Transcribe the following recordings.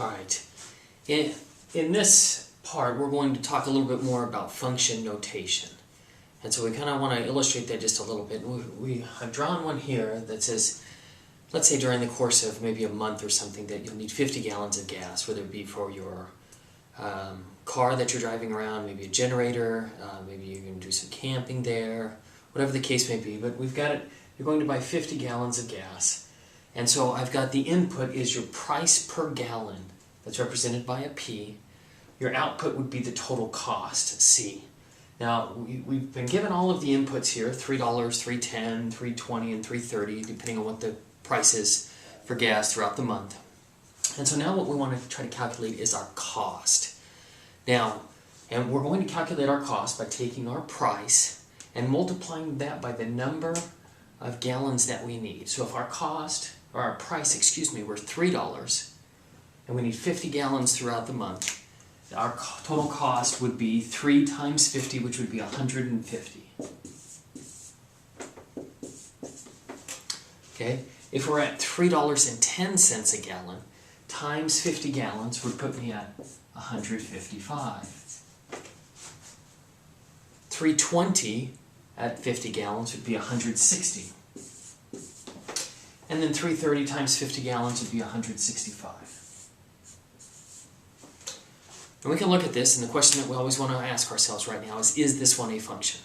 Alright, in this part we're going to talk a little bit more about function notation. And so we kind of want to illustrate that just a little bit. I've drawn one here that says, let's say during the course of maybe a month or something that you'll need 50 gallons of gas, whether it be for your car that you're driving around, maybe a generator, maybe you're going to do some camping there, whatever the case may be. But we've got it, you're going to buy 50 gallons of gas. And so I've got the input is your price per gallon, that's represented by a P. Your output would be the total cost, C. Now, we've been given all of the inputs here, $3, $3.10, $3.20, and $3.30, depending on what the price is for gas throughout the month. And so now what we want to try to calculate is our cost. Now, and we're going to calculate our cost by taking our price and multiplying that by the number of gallons that we need. So if our cost, or our price, excuse me, were $3, and we need 50 gallons throughout the month, our total cost would be 3 times 50, which would be 150. Okay? If we're at $3.10 a gallon, times 50 gallons would put me at 155. 320 at 50 gallons would be 160. And then 330 times 50 gallons would be 165. And we can look at this, and the question that we always want to ask ourselves right now is this one a function?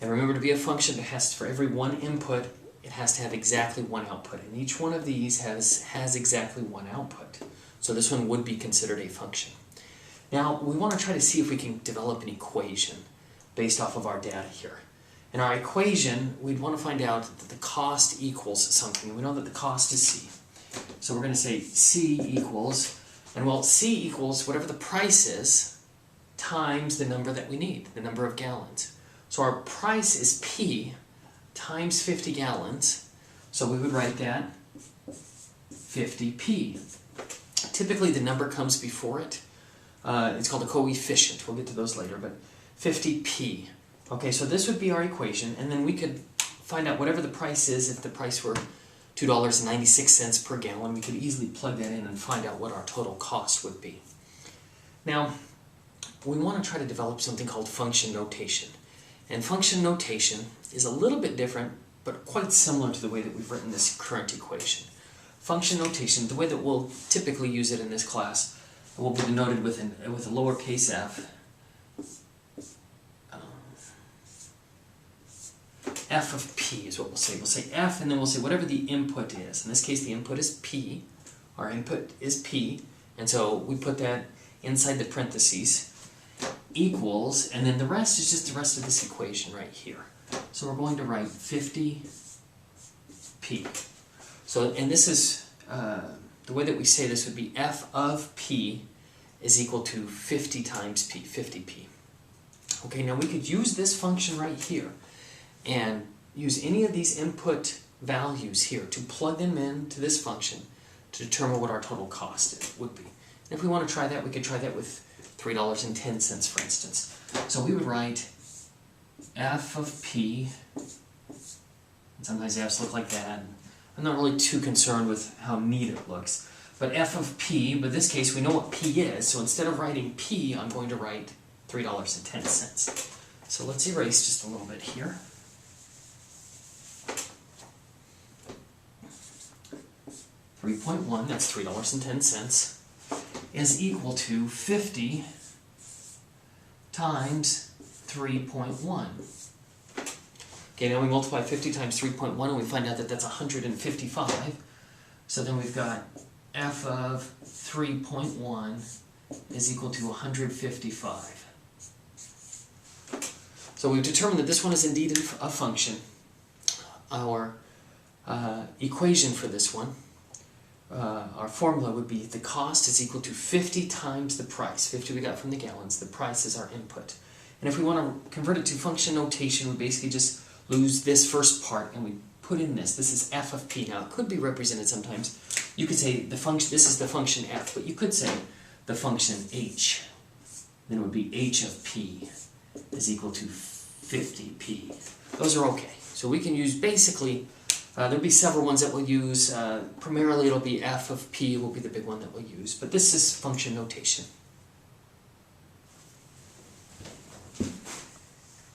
And remember, to be a function, it has, for every one input, it has to have exactly one output. And each one of these has exactly one output. So this one would be considered a function. Now, we want to try to see if we can develop an equation based off of our data here. In our equation, we'd want to find out that the cost equals something. We know that the cost is C. So we're going to say C equals, and well, C equals whatever the price is times the number that we need, the number of gallons. So our price is P times 50 gallons. So we would write that 50P. Typically the number comes before it. It's called a coefficient. We'll get to those later, but 50P. Okay, so this would be our equation, and then we could find out whatever the price is. If the price were $2.96 per gallon, we could easily plug that in and find out what our total cost would be. Now, we want to try to develop something called function notation. And function notation is a little bit different, but quite similar to the way that we've written this current equation. Function notation, the way that we'll typically use it in this class, will be denoted with a lowercase f. F of P is what we'll say. We'll say F, and then we'll say whatever the input is. In this case, the input is P. Our input is P, and so we put that inside the parentheses, equals, and then the rest is just the rest of this equation right here. So we're going to write 50P. So, and this is, the way that we say this would be F of P is equal to 50 times P, 50P. Okay, now we could use this function right here and use any of these input values here to plug them into this function to determine what our total cost would be. And if we want to try that, we could try that with $3.10, for instance. So we would write F of P, and sometimes F's look like that. I'm not really too concerned with how neat it looks. But F of P, but in this case we know what P is, so instead of writing P, I'm going to write $3.10. So let's erase just a little bit here. $3.1, that's $3.10, is equal to 50 times 3.1. Okay, now we multiply 50 times 3.1 and we find out that that's 155. So then we've got F of 3.1 is equal to 155. So we've determined that this one is indeed a function. Our equation for this one, our formula would be the cost is equal to 50 times the price. 50 we got from the gallons. The price is our input. And if we want to convert it to function notation, we basically just lose this first part and we put in this. This is F of P. Now it could be represented sometimes. You could say the function. This is the function F, but you could say the function H. Then it would be H of P is equal to 50P. Those are okay. So we can use basically There'll be several ones that we'll use. Primarily it'll be f of p will be the big one that we'll use, but this is function notation.